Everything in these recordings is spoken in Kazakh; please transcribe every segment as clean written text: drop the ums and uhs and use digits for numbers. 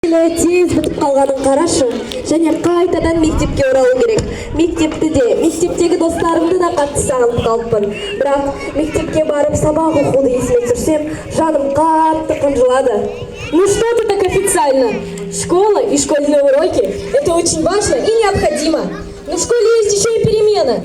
Тез бітіп қалғанын қарашы, және қайтадан мектепке оралу керек. Мектептегі достарымды да қатты сағынып қалыппын. Бірақ мектепке барып сабақ оқуды есіме түсірсем, жаным қатты қынжылады. Ну что ты так официально? Школа и школьные уроки – это очень важно и необходимо. Но в школе есть еще и перемена.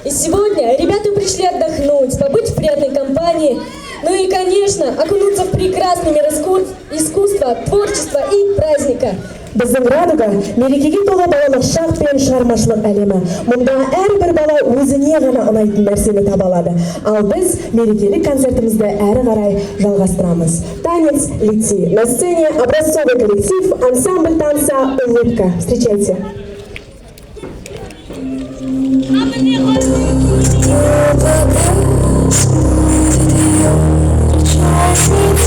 И сегодня ребята пришли отдохнуть, побыть в приятной компании. Ну и, конечно, окунуться в прекрасный мир искусства, творчества и праздника. Біздің Радуга мерекеге тола балалық шақ пен шығармашылық әлемі. Мұнда әрбір бала өзіне ғана ұнайтын нәрсені таба алады. Ал біз мерекелік концертімізді әрі қарай жалғастырамыз. Танец «Лети». На сцене образцовый коллектив, ансамбль танца «Улыбка». Встречайте. Just need to